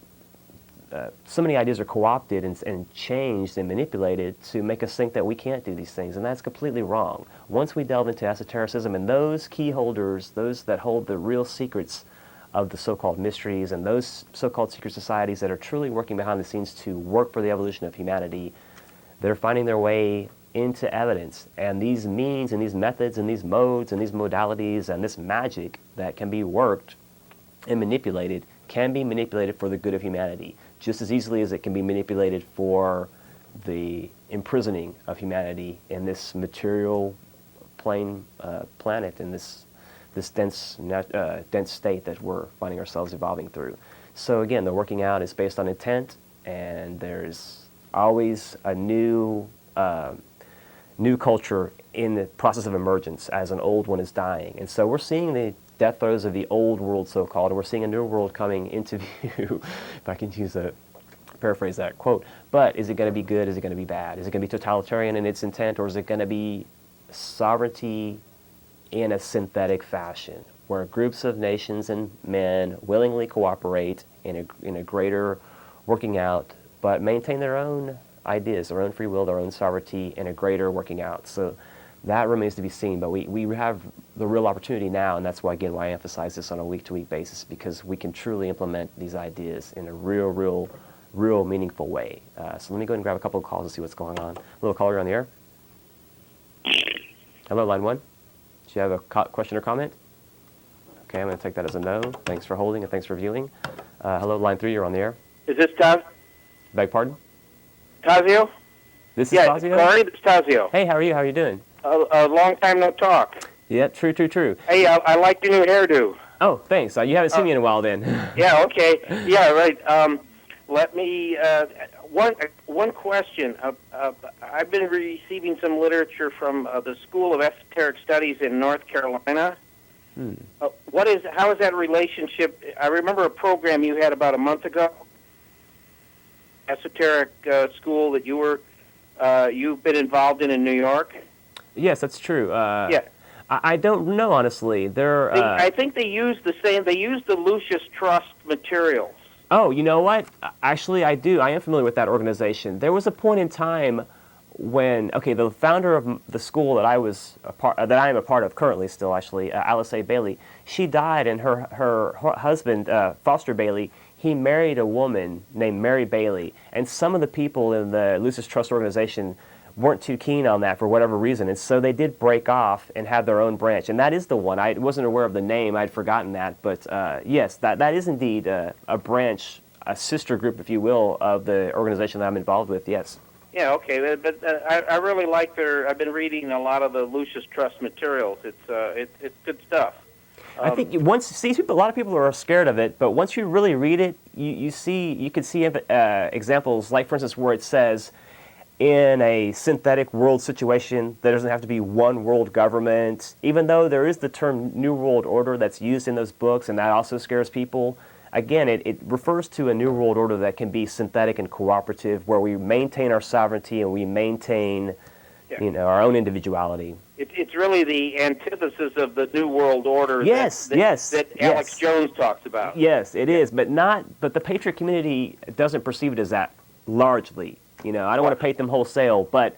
so many ideas are co-opted and changed and manipulated to make us think that we can't do these things, and that's completely wrong. Once we delve into esotericism, and those key holders, those that hold the real secrets of the so-called mysteries, and those so-called secret societies that are truly working behind the scenes to work for the evolution of humanity, they're finding their way into evidence. And these means and these methods and these modes and these modalities and this magic that can be worked and manipulated can be manipulated for the good of humanity, just as easily as it can be manipulated for the imprisoning of humanity in this material plane planet, in this dense state that we're finding ourselves evolving through. So again, the working out is based on intent, and there's always a new culture in the process of emergence as an old one is dying. And so we're seeing the death throes of the old world, so-called, and we're seeing a new world coming into view, if I can paraphrase that quote. But is it going to be good? Is it going to be bad? Is it going to be totalitarian in its intent, or is it going to be sovereignty in a synthetic fashion, where groups of nations and men willingly cooperate in a greater working out, but maintain their own ideas, their own free will, their own sovereignty in a greater working out? So that remains to be seen, but we have the real opportunity now, and that's why, again, why I emphasize this on a week-to-week basis, because we can truly implement these ideas in a real meaningful way. So let me go ahead and grab a couple of calls and see what's going on. Hello, caller, you're on the air. Hello, line one. Do you have a question or comment? Okay, I'm going to take that as a no. Thanks for holding and thanks for viewing. Hello, line three, you're on the air. Is this Taz? Beg pardon? Tazio? This is Tazio? Sorry, it's Tazio. Hey, how are you? How are you doing? A long time no talk. Yeah, true. Hey, I like your new hairdo. Oh, thanks. You haven't seen me in a while then. Yeah, okay. Yeah, right. Let me, one question. I've been receiving some literature from the School of Esoteric Studies in North Carolina. How is that relationship? I remember a program you had about a month ago, esoteric school that you've been involved in New York. Yes, that's true. Yeah. I don't know, honestly. I think they use the same. They use the Lucius Trust materials. Oh, you know what? Actually, I do. I am familiar with that organization. There was a point in time when, the founder of the school that I am a part of currently still, actually, Alice A. Bailey, she died, and her husband, Foster Bailey, he married a woman named Mary Bailey, and some of the people in the Lucis Trust organization weren't too keen on that for whatever reason, and so they did break off and have their own branch, and that is the one. I wasn't aware of the name. I'd forgotten that, but yes, that is indeed a branch, a sister group, if you will, of the organization that I'm involved with, yes. Yeah, okay, but I really like I've been reading a lot of the Lucis Trust materials. It's good stuff. I think a lot of people are scared of it, but once you really read it, you can see examples, like for instance, where it says, in a synthetic world situation, there doesn't have to be one world government, even though there is the term New World Order that's used in those books, and that also scares people. Again, it refers to a New World Order that can be synthetic and cooperative, where we maintain our sovereignty and we maintain our own individuality. It's really the antithesis of the New World Order that Alex Jones talks about. Yes, it is, but the Patriot community doesn't perceive it as that largely. I don't want to paint them wholesale, but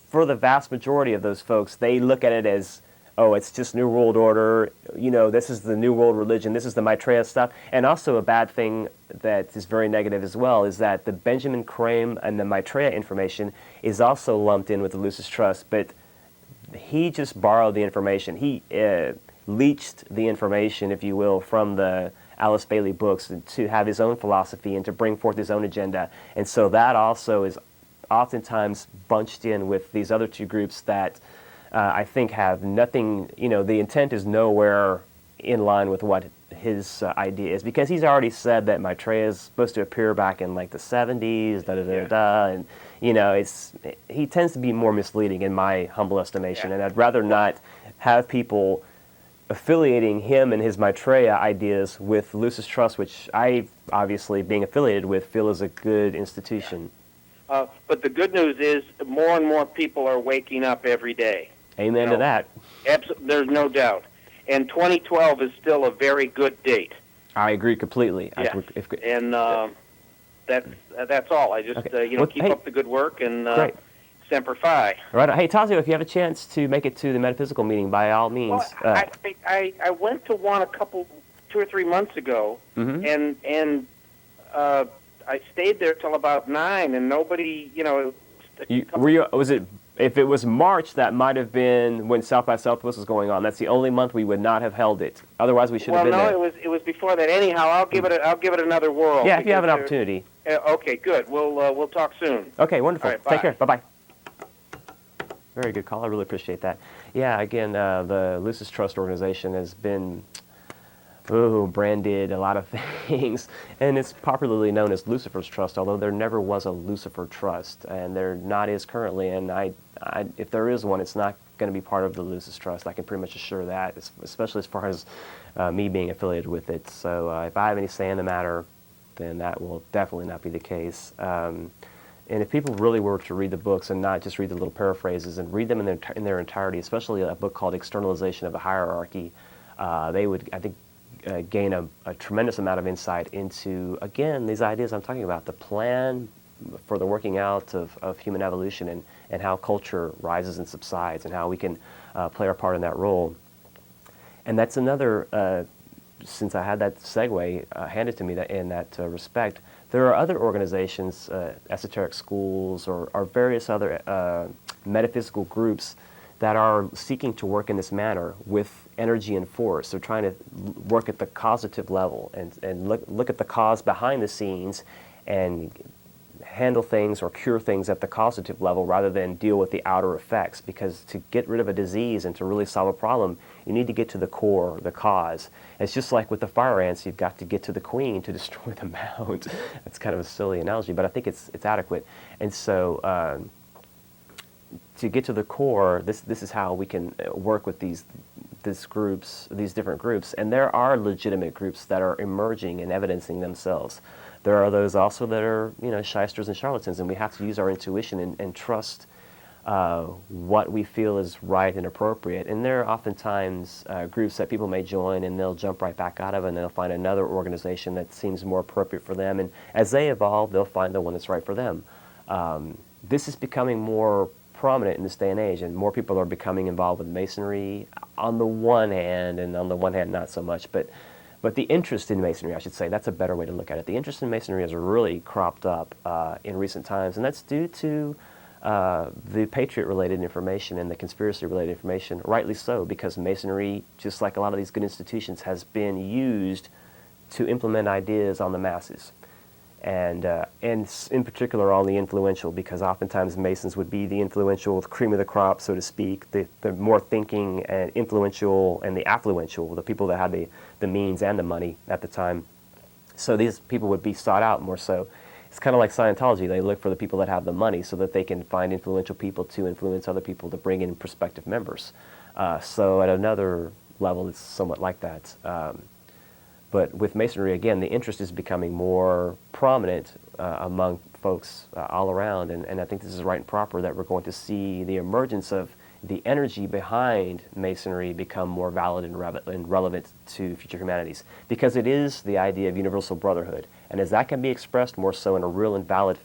for the vast majority of those folks, they look at it as, oh, it's just New World Order, this is the New World religion, this is the Maitreya stuff. And also a bad thing that is very negative as well is that the Benjamin Crane and the Maitreya information is also lumped in with the Lucis Trust, but he just borrowed the information. He leached the information, if you will, from the Alice Bailey books to have his own philosophy and to bring forth his own agenda. And so that also is oftentimes bunched in with these other two groups that I think have nothing, the intent is nowhere in line with what his idea is, because he's already said that Maitreya is supposed to appear back in like the 70s, and he tends to be more misleading in my humble estimation, and I'd rather not have people affiliating him and his Maitreya ideas with Lucis Trust, which I, obviously being affiliated with, feel is a good institution. But the good news is more and more people are waking up every day. Amen to that. There's no doubt. And 2012 is still a very good date. I agree completely. Yeah. And that's all. I just, keep up the good work and Semper Fi. All right. Hey, Tazio, if you have a chance to make it to the metaphysical meeting, by all means. Well, I went to one 2 or 3 months ago, and I stayed there till about 9, and nobody, If it was March, that might have been when South by Southwest was going on. That's the only month we would not have held it. Otherwise, we should have been there. Well, no, it was before that. Anyhow, I'll give it another whirl. Yeah, if you have an opportunity. Okay, good. We'll talk soon. Okay, wonderful. All right, take care. Bye-bye. Very good call. I really appreciate that. Yeah, again, the Lucis Trust organization has been branded a lot of things, and it's popularly known as Lucifer's Trust, although there never was a Lucifer Trust, and there not is currently, and if there is one, it's not going to be part of the Lucis Trust. I can pretty much assure that, especially as far as me being affiliated with it. So if I have any say in the matter, then that will definitely not be the case. And if people really were to read the books and not just read the little paraphrases and read them in their entirety, especially a book called Externalization of the Hierarchy, they would, I think, gain a tremendous amount of insight into, again, these ideas I'm talking about, the plan for the working out of human evolution and how culture rises and subsides and how we can play our part in that role. And that's another, since I had that segue handed to me in that respect, there are other organizations, esoteric schools or various other metaphysical groups that are seeking to work in this manner with energy and force. They're trying to work at the causative level and look at the cause behind the scenes and handle things or cure things at the causative level rather than deal with the outer effects. Because to get rid of a disease and to really solve a problem, you need to get to the core, the cause. It's just like with the fire ants, you've got to get to the queen to destroy the mound. That's kind of a silly analogy, but I think it's adequate. And so to get to the core, this is how we can work with these different groups, and there are legitimate groups that are emerging and evidencing themselves. There are those also that are shysters and charlatans, and we have to use our intuition and trust what we feel is right and appropriate. And there are oftentimes groups that people may join and they'll jump right back out of it and they'll find another organization that seems more appropriate for them, and as they evolve they'll find the one that's right for them. This is becoming more prominent in this day and age, and more people are becoming involved with Masonry on the one hand, and on the one hand not so much, but the interest in Masonry, I should say, that's a better way to look at it. The interest in Masonry has really cropped up in recent times, and that's due to the Patriot-related information and the conspiracy-related information, rightly so, because Masonry, just like a lot of these good institutions, has been used to implement ideas on the masses. And in particular on the influential, because oftentimes Masons would be the influential, the cream of the crop, so to speak, the more thinking and influential and the affluential, the people that had the means and the money at the time. So these people would be sought out more so. It's kind of like Scientology. They look for the people that have the money so that they can find influential people to influence other people to bring in prospective members. So at another level, it's somewhat like that. But with Masonry, again, the interest is becoming more prominent among folks all around, and I think this is right and proper that we're going to see the emergence of the energy behind Masonry become more valid and relevant to future humanities, because it is the idea of universal brotherhood, and as that can be expressed more so in a real and valid,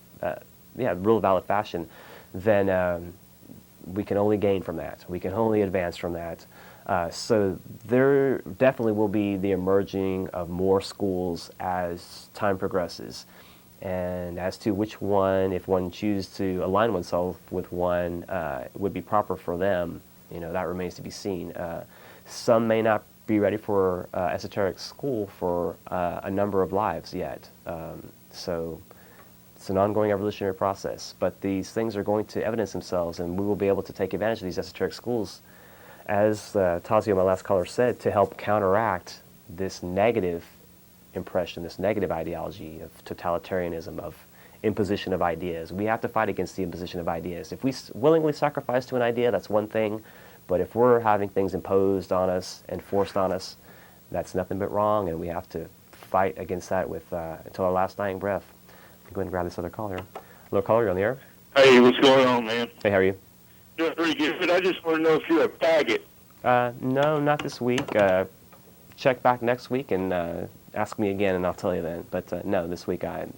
real valid fashion, then we can only gain from that. We can only advance from that. So there definitely will be the emerging of more schools as time progresses. And as to which one, if one chooses to align oneself with one, would be proper for them, that remains to be seen. Some may not be ready for esoteric school for a number of lives yet. So it's an ongoing evolutionary process. But these things are going to evidence themselves, and we will be able to take advantage of these esoteric schools, as Tazio, my last caller, said, to help counteract this negative impression, this negative ideology of totalitarianism, of imposition of ideas. We have to fight against the imposition of ideas. If we willingly sacrifice to an idea, that's one thing. But if we're having things imposed on us and forced on us, that's nothing but wrong, and we have to fight against that with until our last dying breath. Go ahead and grab this other caller. Hello, caller, you're on the air. Hey, what's going on, man? Hey, how are you? Doing pretty good. I just want to know if you're a faggot. No, not this week. Check back next week and ask me again, and I'll tell you then. But no, this week I'm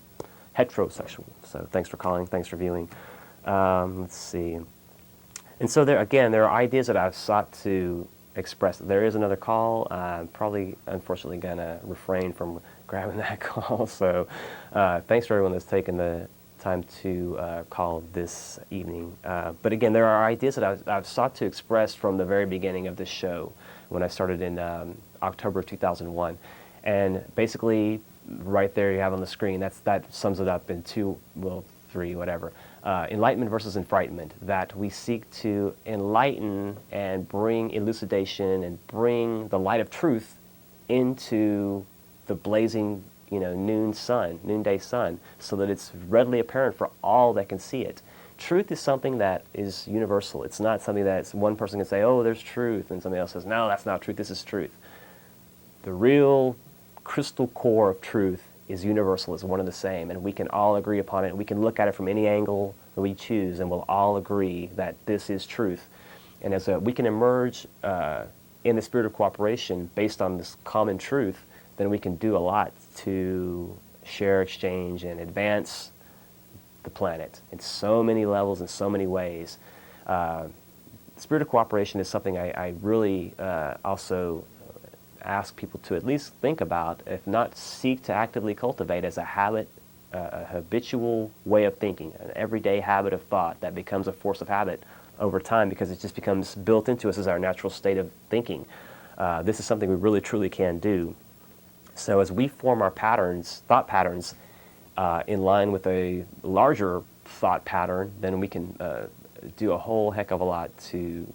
heterosexual. So thanks for calling. Thanks for viewing. Let's see. And so there are ideas that I've sought to express. There is another call. I'm probably, unfortunately, going to refrain from grabbing that call. So thanks for everyone that's taken the time to call this evening. But again, there are ideas that I've sought to express from the very beginning of this show when I started in October of 2001. And basically, right there you have on the screen, that sums it up in three, whatever. Enlightenment versus enfrightenment, that we seek to enlighten and bring elucidation and bring the light of truth into the blazing, noonday sun, so that it's readily apparent for all that can see it. Truth is something that is universal. It's not something that one person can say, oh, there's truth, and somebody else says, no, that's not truth, this is truth. The real crystal core of truth is universal, is one and the same, and we can all agree upon it. We can look at it from any angle that we choose, and we'll all agree that this is truth. And as we can emerge in the spirit of cooperation based on this common truth, then we can do a lot to share, exchange, and advance the planet in so many levels, in so many ways. The spirit of cooperation is something I really also ask people to at least think about, if not seek to actively cultivate as a habit, a habitual way of thinking, an everyday habit of thought that becomes a force of habit over time, because it just becomes built into us as our natural state of thinking. This is something we really truly can do. So as we form our patterns, thought patterns, in line with a larger thought pattern, then we can do a whole heck of a lot to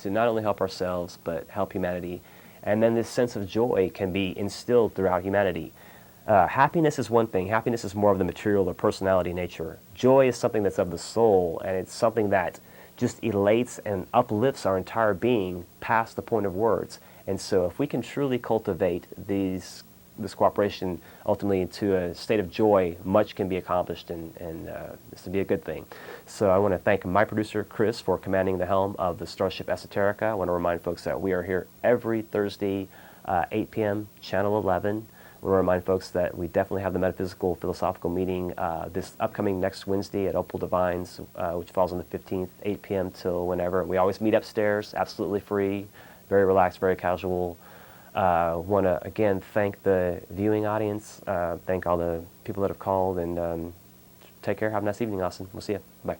not only help ourselves, but help humanity. And then this sense of joy can be instilled throughout humanity. Happiness is one thing. Happiness is more of the material or personality nature. Joy is something that's of the soul, and it's something that just elates and uplifts our entire being past the point of words. And so if we can truly cultivate this cooperation ultimately into a state of joy, much can be accomplished, and this will be a good thing. So I want to thank my producer, Chris, for commanding the helm of the Starship Esoterica. I want to remind folks that we are here every Thursday, 8 p.m., Channel 11. I want to remind folks that we definitely have the Metaphysical Philosophical meeting this upcoming next Wednesday at Opal Divines, which falls on the 15th, 8 p.m. till whenever. We always meet upstairs, absolutely free, very relaxed, very casual. Want to, again, thank the viewing audience, thank all the people that have called, and take care. Have a nice evening, Austin. We'll see you. Bye.